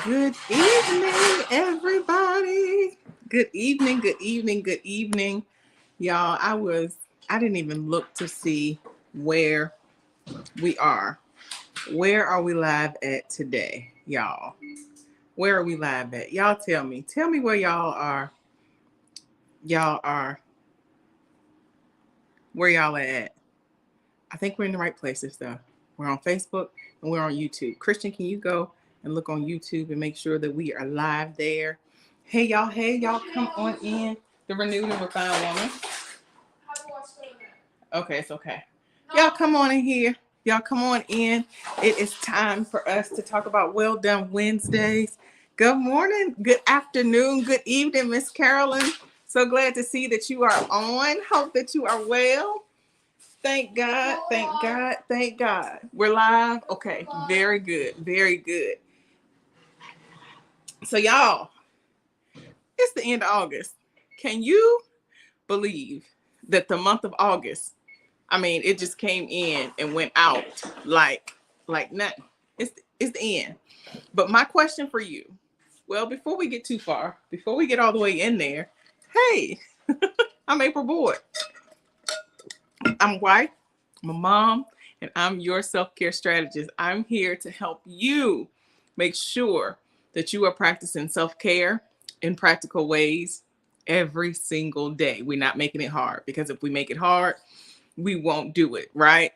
Good evening, everybody. Good evening, good evening, good evening. Y'all, I didn't even look to see where we are. Where are we live at today, y'all? Where are we live at? Y'all tell me. Tell me where y'all are. Y'all are where y'all are at. I think we're in the right places though. We're on Facebook and we're on YouTube. Christian, can you go and look on YouTube and make sure that we are live there? Hey y'all, come on in. The renewed and refined woman. Okay, it's okay. Y'all come on in here. Y'all come on in. It is time for us to talk about Well Done Wednesdays. Good morning, good afternoon, good evening, Miss Carolyn. So glad to see that you are on. Hope that you are well. Thank God, thank God, thank God. We're live. Okay, very good, very good. So, y'all, it's the end of August. Can you believe that the month of August, I mean, it just came in and went out like nothing. It's the end. But my question for you, well, before we get too far, before we get all the way in there, hey, I'm April Boyd. I'm white. I'm a mom, and I'm your self-care strategist. I'm here to help you make sure that you are practicing self-care in practical ways every single day. We're not making it hard, because if we make it hard, we won't do it, right?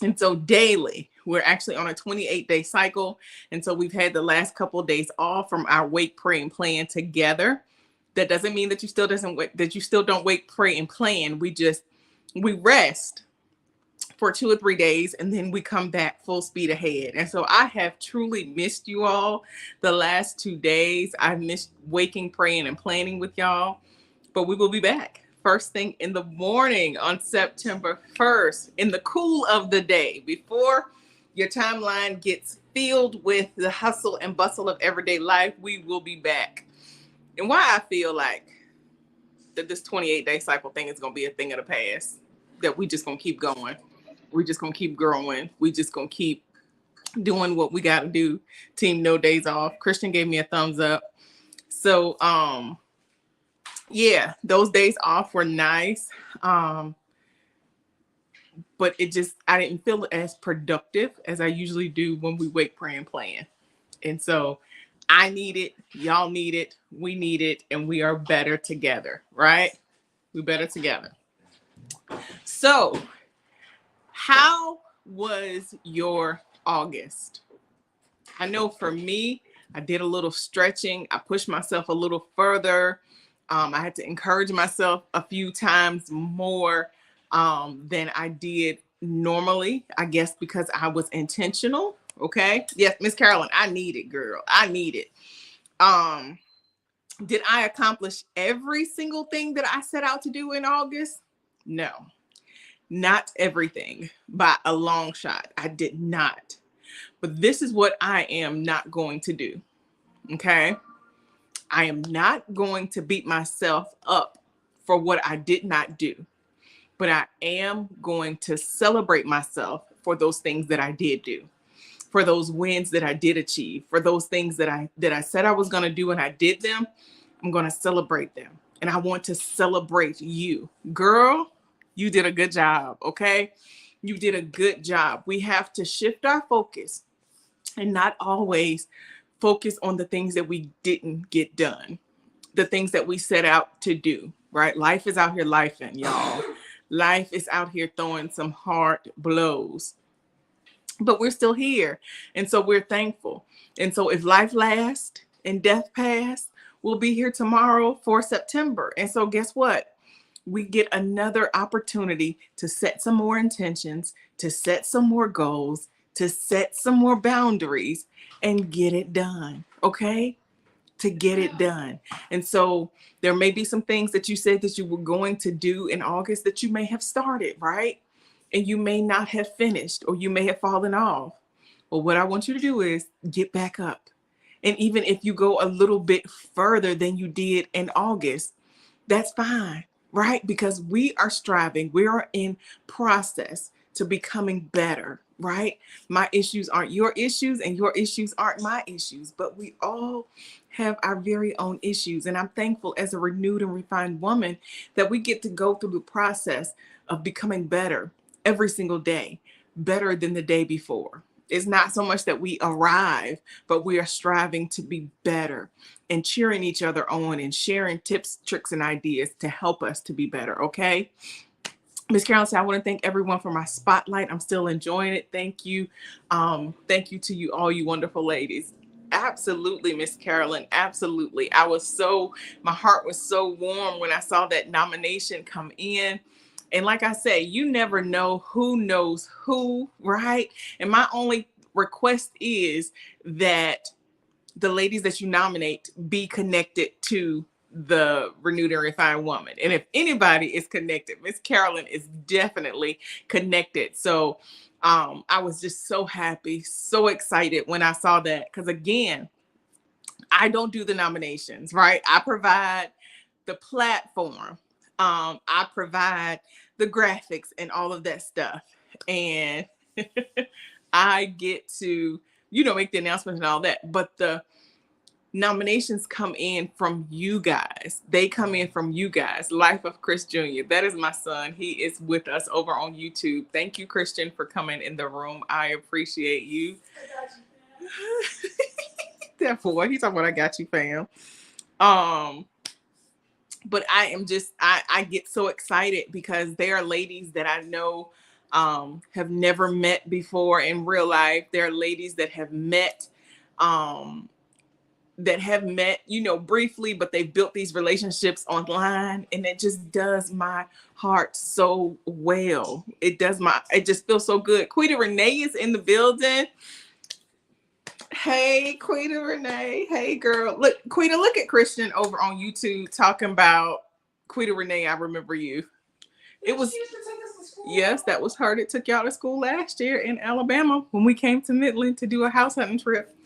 And so daily, we're actually on a 28-day cycle. And so we've had the last couple of days off from our wake, pray, and plan together. That doesn't mean that you still don't wake, pray, and plan. We rest for 2 or 3 days, and then we come back full speed ahead. And so I have truly missed you all the last 2 days. I've missed waking, praying, and planning with y'all, but we will be back first thing in the morning on September 1st, in the cool of the day, before your timeline gets filled with the hustle and bustle of everyday life. We will be back. And why I feel like that this 28-day cycle thing is going to be a thing of the past, that we just going to keep going. We're just going to keep growing. We just going to keep doing what we got to do. Team No Days Off. Christian gave me a thumbs up. So, yeah, those days off were nice. But I didn't feel as productive as I usually do when we wake, pray, and plan. And so I need it. Y'all need it. We need it. And we are better together, right? We're better together. So, how was your August? I know for me, I did a little stretching. I pushed myself a little further. I had to encourage myself a few times more than I did normally, I guess, because I was intentional. Okay. Yes, Miss Carolyn, I need it, girl. I need it. Did I accomplish every single thing that I set out to do in August? No. Not everything by a long shot. I did not. But this is what I am not going to do. Okay? I am not going to beat myself up for what I did not do. But I am going to celebrate myself for those things that I did do, for those wins that I did achieve, for those things that I said I was going to do and I did them. I'm going to celebrate them. And I want to celebrate you. Girl, you did a good job, okay? You did a good job. We have to shift our focus and not always focus on the things that we didn't get done, the things that we set out to do, right? Life is out here lifing, y'all. Life is out here throwing some hard blows, but we're still here. And so we're thankful. And so if life lasts and death passed, we'll be here tomorrow for September. And so guess what? We get another opportunity to set some more intentions, to set some more goals, to set some more boundaries and get it done. Okay? To get it done. And so there may be some things that you said that you were going to do in August that you may have started, right? And you may not have finished, or you may have fallen off. Well, what I want you to do is get back up. And even if you go a little bit further than you did in August, that's fine, right? Because we are striving, we are in process to becoming better, right? My issues aren't your issues, and your issues aren't my issues, but we all have our very own issues. And I'm thankful as a renewed and refined woman that we get to go through the process of becoming better every single day, better than the day before. It's not so much that we arrive, but we are striving to be better and cheering each other on and sharing tips, tricks, and ideas to help us to be better, okay? Miss Carolyn said, I want to thank everyone for my spotlight. I'm still enjoying it. Thank you. Thank you to you, all you wonderful ladies. Absolutely, Miss Carolyn. Absolutely. My heart was so warm when I saw that nomination come in. And like I say, you never know who knows who, right? And my only request is that the ladies that you nominate be connected to the renewed and refined woman. And if anybody is connected, Miss Carolyn is definitely connected. So I was just so happy, so excited when I saw that. Because again, I don't do the nominations, right? I provide the platform. I provide the graphics and all of that stuff. And I get to, make the announcements and all that. But the nominations come in from you guys. They come in from you guys. Life of Chris Jr. That is my son. He is with us over on YouTube. Thank you, Christian, for coming in the room. I appreciate you. That boy, he's talking about I got you, fam. But I am just, I get so excited because there are ladies that I know have never met before in real life. There are ladies that have met briefly, but they've built these relationships online, and it just does my heart so well. It just feels so good. Quita Renee is in the building. Hey, Quita Renee. Hey, girl. Look, Quita, look at Christian over on YouTube talking about Quita Renee. I remember you. It was, yes, that was her that took y'all to school last year in Alabama when we came to Midland to do a house hunting trip.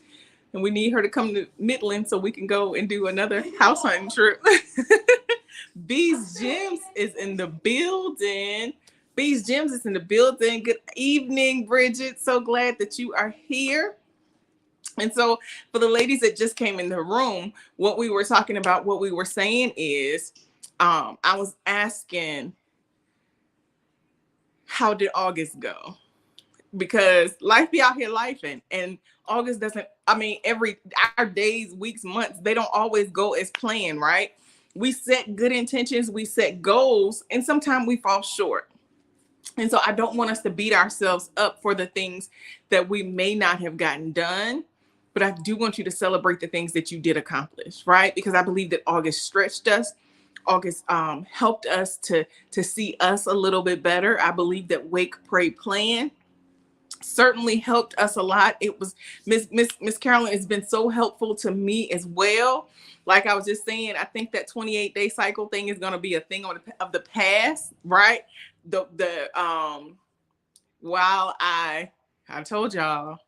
And we need her to come to Midland so we can go and do another house hunting trip. Bees Gems is in the building. Bees Gems is in the building. Good evening, Bridget. So glad that you are here. And so for the ladies that just came in the room, what we were talking about, what we were saying is, I was asking, how did August go? Because life be out here lifing, and August doesn't, our days, weeks, months, they don't always go as planned, right? We set good intentions, we set goals, and sometimes we fall short. And so I don't want us to beat ourselves up for the things that we may not have gotten done, but I do want you to celebrate the things that you did accomplish, right? Because I believe that August stretched us. August helped us to see us a little bit better. I believe that Wake, Pray, Plan certainly helped us a lot. It was Miss Carolyn has been so helpful to me as well. Like I was just saying, I think that 28-day cycle thing is going to be a thing of the past, right? While I told y'all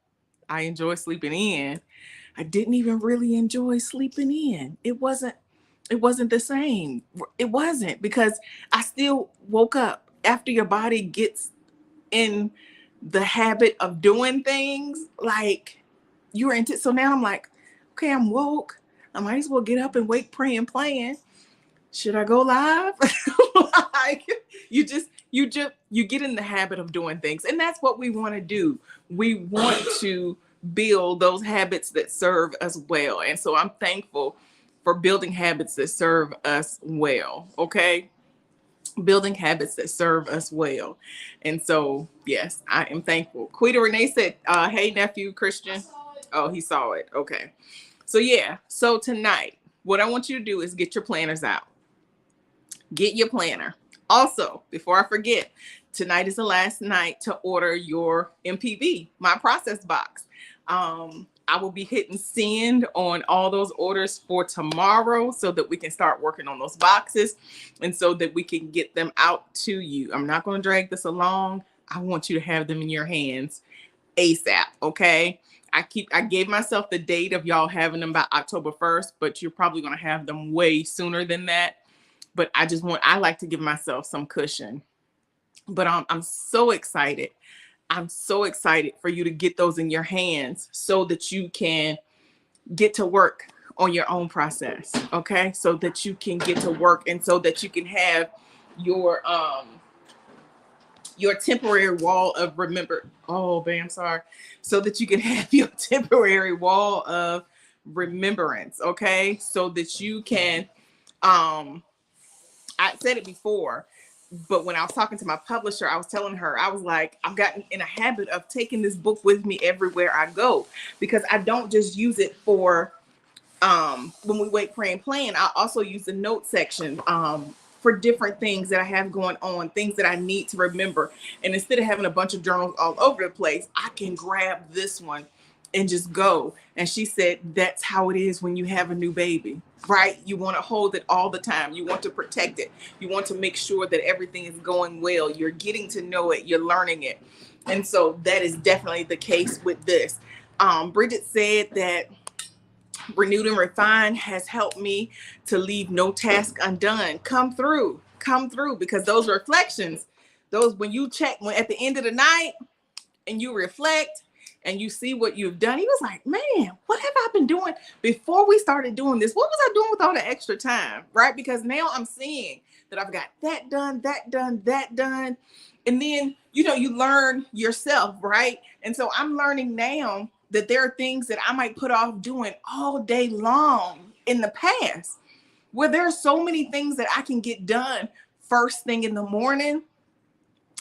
I enjoy sleeping in, I didn't even really enjoy sleeping in. It wasn't the same. It wasn't, because I still woke up. After your body gets in the habit of doing things, like you were into. So now I'm like, okay, I'm woke. I might as well get up and wake, pray, and plan. Should I go live? Like you get in the habit of doing things. And that's what we want to do. We want to build those habits that serve us well. And so I'm thankful for building habits that serve us well. Okay. Building habits that serve us well. And so, yes, I am thankful. Quita Renee said, hey, nephew, Christian. Oh, he saw it. Okay. So, yeah. So tonight, what I want you to do is get your planners out. Get your planner. Also, before I forget, tonight is the last night to order your MPB, my process box. I will be hitting send on all those orders for tomorrow so that we can start working on those boxes and so that we can get them out to you. I'm not going to drag this along. I want you to have them in your hands ASAP. Okay. I gave myself the date of y'all having them by October 1st, but you're probably going to have them way sooner than that. But I like to give myself some cushion. But I'm so excited. I'm so excited for you to get those in your hands so that you can get to work on your own process. Okay. So that you can get to work and so that you can have your temporary wall of sorry. So that you can have your temporary wall of remembrance. Okay. So that you can, I said it before, but when I was talking to my publisher, I was telling her, I was like, I've gotten in a habit of taking this book with me everywhere I go, because I don't just use it for when we wait, pray, and plan. I also use the note section for different things that I have going on, things that I need to remember. And instead of having a bunch of journals all over the place, I can grab this one and just go. And she said, that's how it is when you have a new baby, right? You want to hold it all the time. You want to protect it. You want to make sure that everything is going well. You're getting to know it. You're learning it. And so that is definitely the case with this. Bridget said that Renewed and Refined has helped me to leave no task undone. Come through, because those reflections, those when you check when at the end of the night and you reflect and you see what you've done, he was like, man, what have I been doing before we started doing this? What was I doing with all the extra time, right? Because now I'm seeing that I've got that done, that done, that done. And then, you learn yourself, right? And so I'm learning now that there are things that I might put off doing all day long in the past, where there are so many things that I can get done first thing in the morning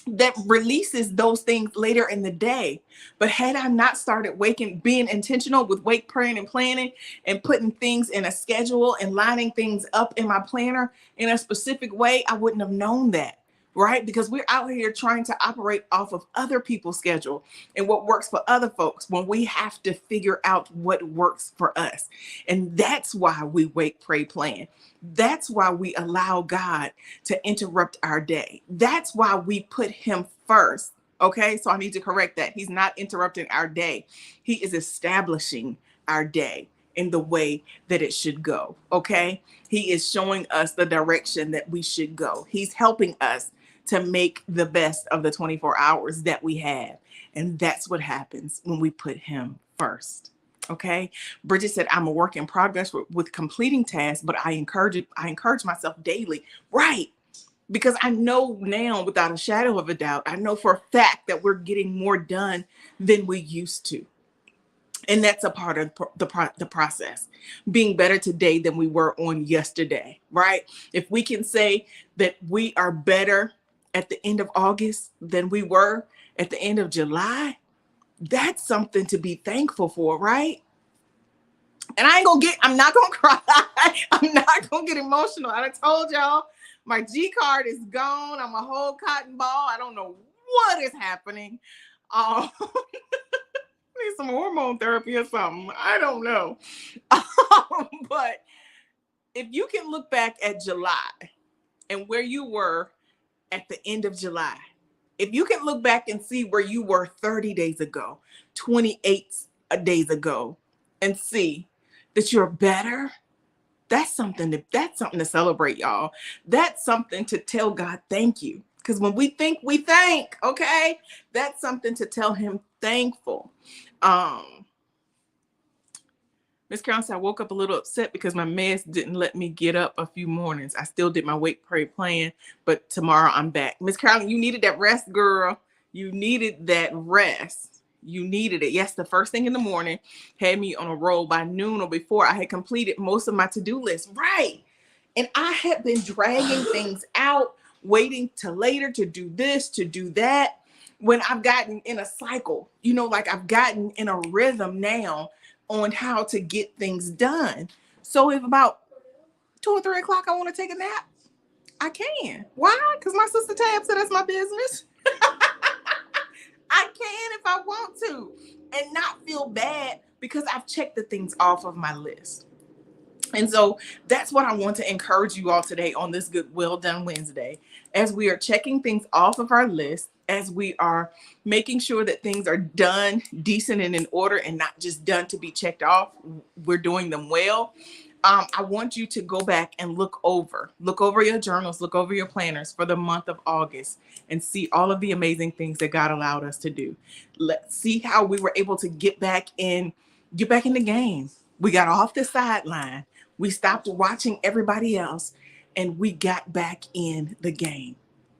that releases those things later in the day. But had I not started being intentional with wake, praying, and planning, and putting things in a schedule and lining things up in my planner in a specific way, I wouldn't have known that. Right? Because we're out here trying to operate off of other people's schedule and what works for other folks, when we have to figure out what works for us. And that's why we wake, pray, plan. That's why we allow God to interrupt our day. That's why we put him first. Okay. So I need to correct that. He's not interrupting our day. He is establishing our day in the way that it should go. Okay. He is showing us the direction that we should go. He's helping us to make the best of the 24 hours that we have. And that's what happens when we put him first. Okay. Bridget said, I'm a work in progress with completing tasks, but I encourage myself daily. Right. Because I know now, without a shadow of a doubt, I know for a fact that we're getting more done than we used to. And that's a part of the process, being better today than we were on yesterday, right? If we can say that we are better at the end of August than we were at the end of July, that's something to be thankful for, right? And I'm not going to cry. I'm not going to get emotional. I told y'all my G card is gone. I'm a whole cotton ball. I don't know what is happening. Need some hormone therapy or something. I don't know. But if you can look back at July and where you were at the end of July, if you can look back and see where you were 30 days ago, 28 days ago, and see that you're better, that's something to celebrate, y'all. That's something to tell God thank you. Because when we think, we thank, okay? That's something to tell him thankful. Miss Carolyn said, I woke up a little upset because my meds didn't let me get up a few mornings. I still did my wake, pray, plan, but tomorrow I'm back. Miss Carolyn, you needed that rest, girl. You needed that rest. You needed it. Yes, the first thing in the morning had me on a roll. By noon or before, I had completed most of my to-do list. Right. And I had been dragging things out, waiting till later to do this, to do that. When I've gotten in a cycle, like I've gotten in a rhythm now on how to get things done. So if about 2 or 3 o'clock I want to take a nap, I can. Why? Because my sister Tab said that's my business. I can if I want to, and not feel bad because I've checked the things off of my list. And so that's what I want to encourage you all today on this good Well Done Wednesday, as we are checking things off of our list, as we are making sure that things are done decent and in order and not just done to be checked off. We're doing them well. I want you to go back and look over your journals, look over your planners for the month of August, and see all of the amazing things that God allowed us to do. Let's see how we were able to get back in the game. We got off the sideline. We stopped watching everybody else, and we got back in the game.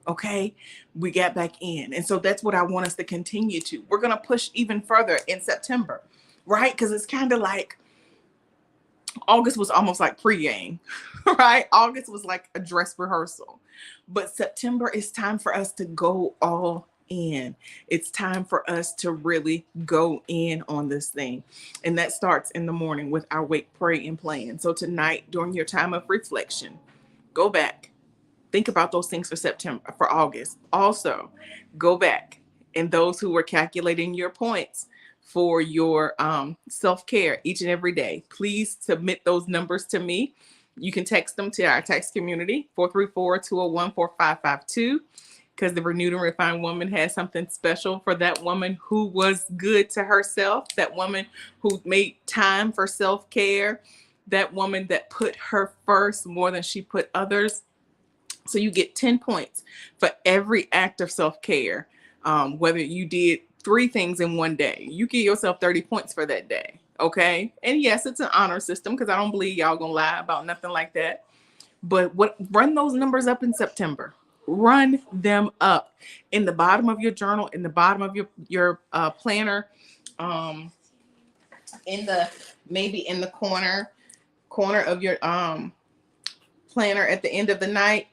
Okay, we got back in. And so that's what I want us to continue to. We're going to push even further in September, right? Because it's kind of like August was almost like pregame, right? August was like a dress rehearsal. But September is time for us to go all in. It's time for us to really go in on this thing. And that starts in the morning with our wake, pray, and plan. So tonight, during your time of reflection, go back. Think about those things for August. Also, go back, and those who were calculating your points for your self-care each and every day, please submit those numbers to me. You can text them to our text community, 434-201-4552, because the Renewed and Refined Woman has something special for that woman who was good to herself, that woman who made time for self-care, that woman that put her first more than she put others. So you get 10 points for every act of self-care. Whether you did 3 things in one day, you give yourself 30 points for that day. Okay. And yes, it's an honor system, because I don't believe y'all gonna lie about nothing like that. But run those numbers up in September. Run them up in the bottom of your journal, in the bottom of your planner, maybe in the corner of your planner at the end of the night.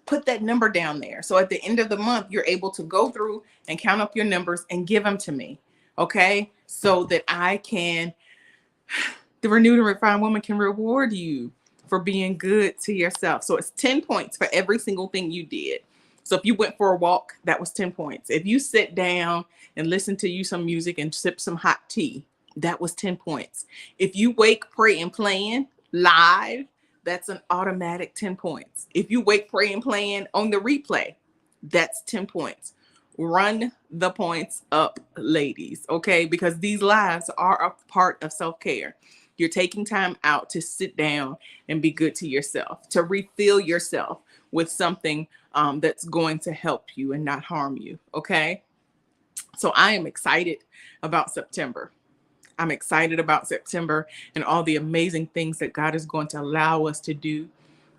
Put that number down there. So at the end of the month, you're able to go through and count up your numbers and give them to me. Okay. So that the Renewed and Refined Woman can reward you for being good to yourself. So it's 10 points for every single thing you did. So if you went for a walk, that was 10 points. If you sit down and listen to some music and sip some hot tea, that was 10 points. If you wake, pray, and plan live, that's an automatic 10 points. If you wake, pray, and plan on the replay, that's 10 points. Run the points up, ladies, okay? Because these lives are a part of self-care. You're taking time out to sit down and be good to yourself, to refill yourself with something that's going to help you and not harm you, okay? So I am excited about September. I'm excited about September and all the amazing things that God is going to allow us to do.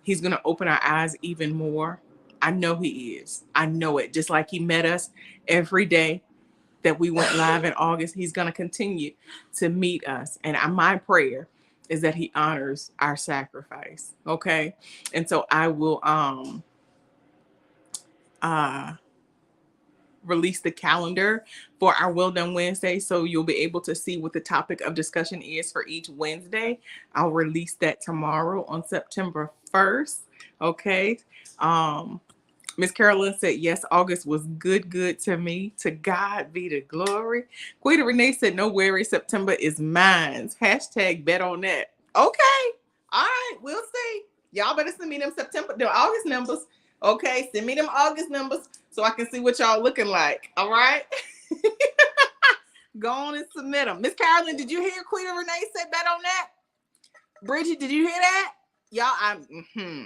He's going to open our eyes even more. I know he is. I know it. Just like he met us every day that we went live in August, he's going to continue to meet us. And my prayer is that he honors our sacrifice. Okay. And so I will release the calendar for our Well Done Wednesday, so you'll be able to see what the topic of discussion is for each Wednesday. I'll release that tomorrow on September 1st. Okay. Miss Carolyn said, yes, August was good to me. To God be the glory. Quita Renee said, no worries, September is mine. Hashtag bet on that. Okay. All right. We'll see. Y'all better send me them August numbers. Okay. Send me them August numbers so I can see what y'all looking like. All right. Go on and submit them. Miss Carolyn, did you hear Quita Renee say bet on that? Bridget, did you hear that? Y'all,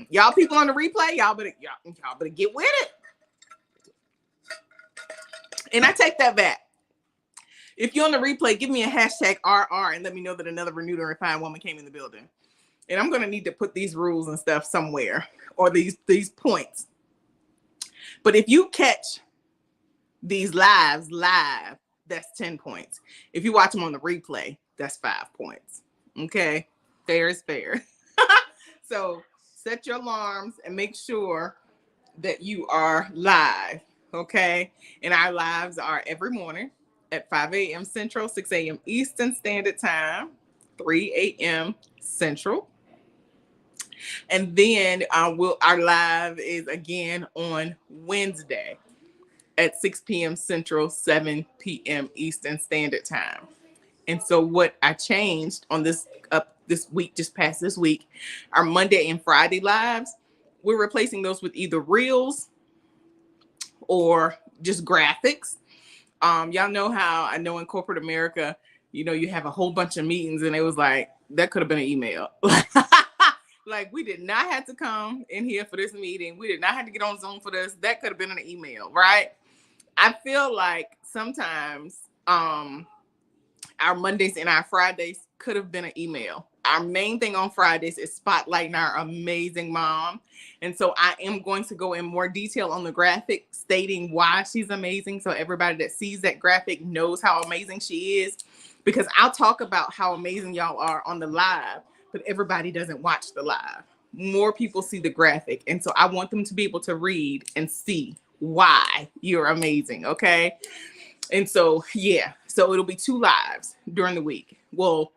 y'all people on the replay, y'all better get with it. And I take that back. If you're on the replay, give me a hashtag RR and let me know that another Renewed and Refined Woman came in the building. And I'm going to need to put these rules and stuff somewhere, or these points. But if you catch these lives live, that's 10 points. If you watch them on the replay, that's 5 points. Okay. Fair is fair. So set your alarms and make sure that you are live. Okay. And our lives are every morning at 5 a.m. Central, 6 a.m. Eastern Standard Time, 3 a.m. Central. And then our live is again on Wednesday at 6 p.m. Central, 7 p.m. Eastern Standard Time. And so what I changed on this week, just past this week, our Monday and Friday lives, we're replacing those with either reels or just graphics. Y'all know how I know in corporate America, you have a whole bunch of meetings, and it was like, that could have been an email. Like, we did not have to come in here for this meeting. We did not have to get on Zoom for this. That could have been an email, right? I feel like sometimes our Mondays and our Fridays could have been an email. Our main thing on Fridays is spotlighting our amazing mom. And so I am going to go in more detail on the graphic stating why she's amazing, so everybody that sees that graphic knows how amazing she is. Because I'll talk about how amazing y'all are on the live, but everybody doesn't watch the live. More people see the graphic. And so I want them to be able to read and see why you're amazing, okay? And so, yeah, so it'll be 2 lives during the week. Well,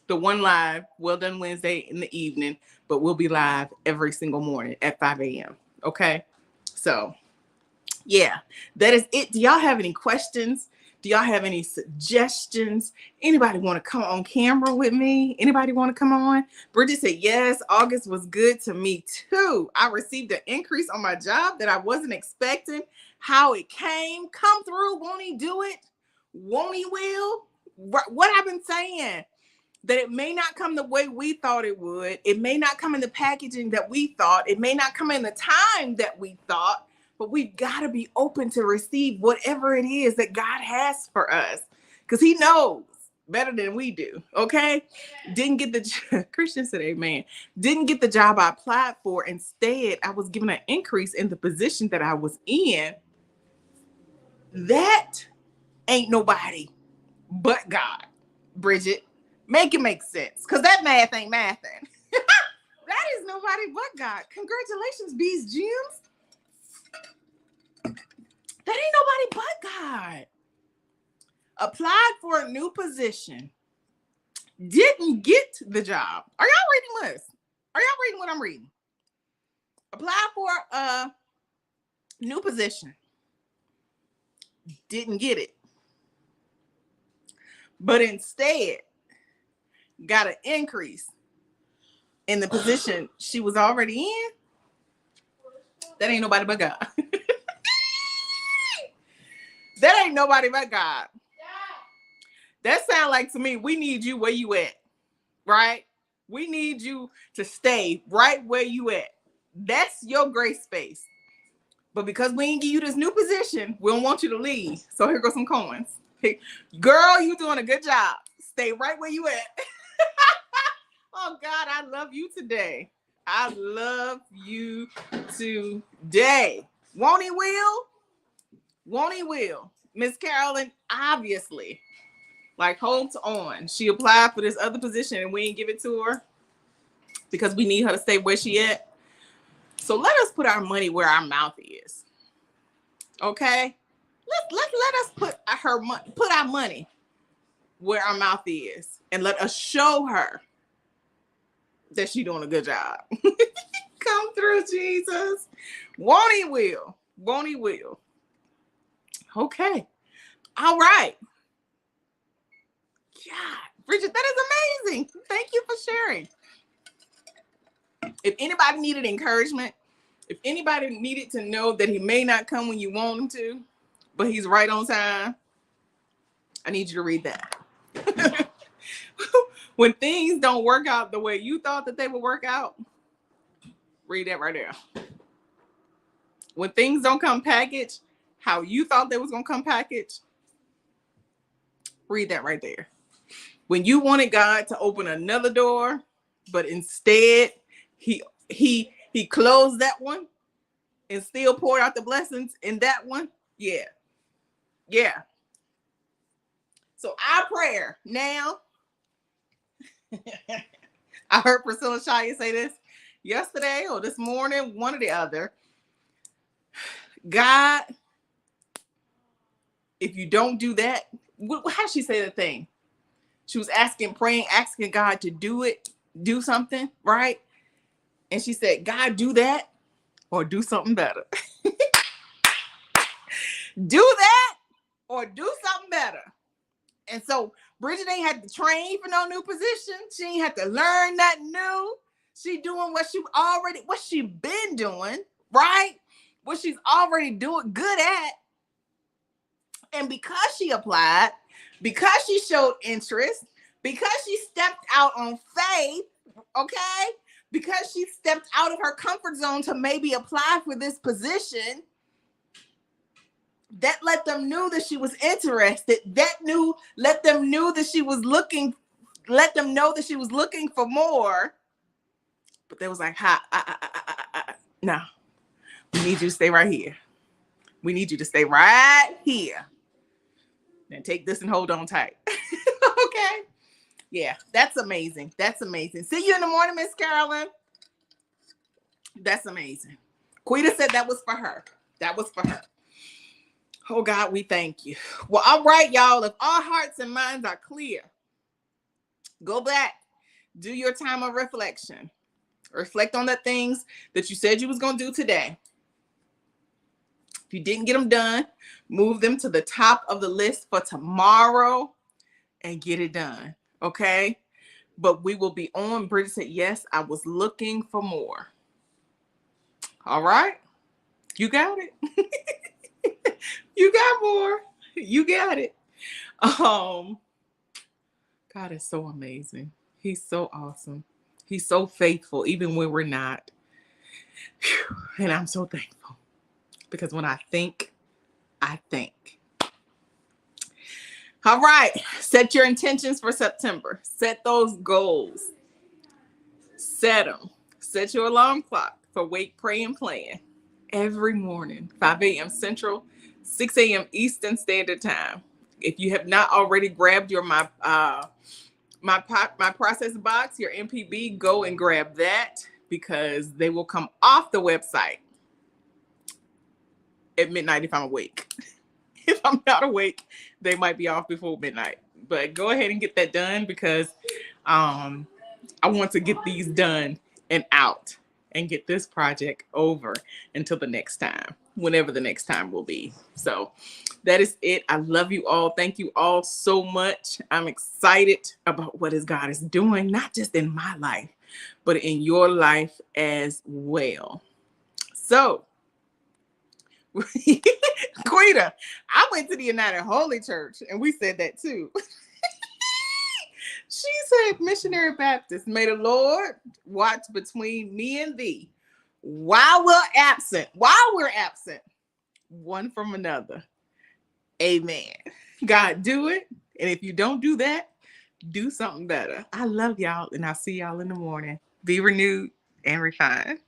the one live, Well Done Wednesday in the evening, but we'll be live every single morning at 5 a.m., okay? So, yeah, that is it. Do y'all have any questions? Do y'all have any suggestions? Anybody want to come on camera with me? Anybody want to come on? Bridget said, yes, August was good to me too. I received an increase on my job that I wasn't expecting. How it came, come through. Won't he do it? Won't he will? What I've been saying, that it may not come the way we thought it would. It may not come in the packaging that we thought. It may not come in the time that we thought. But we've got to be open to receive whatever it is that God has for us, because he knows better than we do, okay? Didn't get the, Christian said amen, didn't get the job I applied for. Instead, I was given an increase in the position that I was in. That ain't nobody but God, Bridget. Make it make sense, because that math ain't mathing. That is nobody but God. Congratulations, Bees Gems. That ain't nobody but God. Applied for a new position. Didn't get the job. Are y'all reading this? Are y'all reading what I'm reading? Applied for a new position. Didn't get it. But instead, got an increase in the position she was already in. That ain't nobody but God. That ain't nobody but God. That sounds like to me, we need you where you at, right? We need you to stay right where you at. That's your grace space. But because we ain't give you this new position, we don't want you to leave. So here goes some coins. Hey, girl, you doing a good job. Stay right where you at. Oh God, I love you today. I love you today. Won't he will? Won't he will? Miss Carolyn, obviously, like, holds on. She applied for this other position and we didn't give it to her because we need her to stay where she at. So let us put our money where our mouth is. Okay? Let us put our money where our mouth is, and let us show her that she's doing a good job. Come through, Jesus. Won't he will? Won't he will? Okay. All right. God, Bridget, that is amazing. Thank you for sharing. If anybody needed encouragement, if anybody needed to know that he may not come when you want him to, but he's right on time, I need you to read that. When things don't work out the way you thought that they would work out, read that right there. When things don't come packaged how you thought they was going to come packaged, read that right there. When you wanted God to open another door, but instead he closed that one and still poured out the blessings in that one. Yeah. Yeah. So our prayer now, I heard Priscilla Shaya say this yesterday or this morning, one or the other. God, if you don't do that, how did she say the thing? She was asking God to do something, right? And she said, God, do that or do something better. Do that or do something better. And so Bridget ain't had to train for no new position. She ain't had to learn nothing new. She doing what she been doing, right? What she's already doing good at. And because she applied, because she showed interest, because she stepped out on faith, okay? Because she stepped out of her comfort zone to maybe apply for this position, that let them know that she was interested. Let them know that she was looking for more. But they was like, no, we need you to stay right here. We need you to stay right here. And take this and hold on tight. Okay. Yeah, that's amazing. That's amazing. See you in the morning, Miss Carolyn. That's amazing. Quita said that was for her. That was for her. Oh, God, we thank you. Well, all right, y'all. If our hearts and minds are clear, go back. Do your time of reflection. Reflect on the things that you said you was going to do today. If you didn't get them done, move them to the top of the list for tomorrow and get it done. Okay? But we will be on. Bridget said, yes, I was looking for more. All right? You got it. You got more. You got it. God is so amazing. He's so awesome. He's so faithful, even when we're not. Whew. And I'm so thankful. Because when I think, I think. All right. Set your intentions for September. Set those goals. Set them. Set your alarm clock for Wake, Pray, and Plan. Every morning, 5 a.m. Central, 6 a.m. Eastern Standard Time. If you have not already grabbed your my process box, your MPB, go and grab that because they will come off the website at midnight if I'm awake. If I'm not awake, they might be off before midnight. But go ahead and get that done because I want to get these done and out and get this project over until the next time, whenever the next time will be. So that is it. I love you all. Thank you all so much. I'm excited about what God is doing, not just in my life, but in your life as well. So, Quita, I went to the United Holy Church and we said that too. She said, Missionary Baptist, may the Lord watch between me and thee while we're absent, one from another. Amen. God, do it. And if you don't do that, do something better. I love y'all, and I'll see y'all in the morning. Be renewed and refined.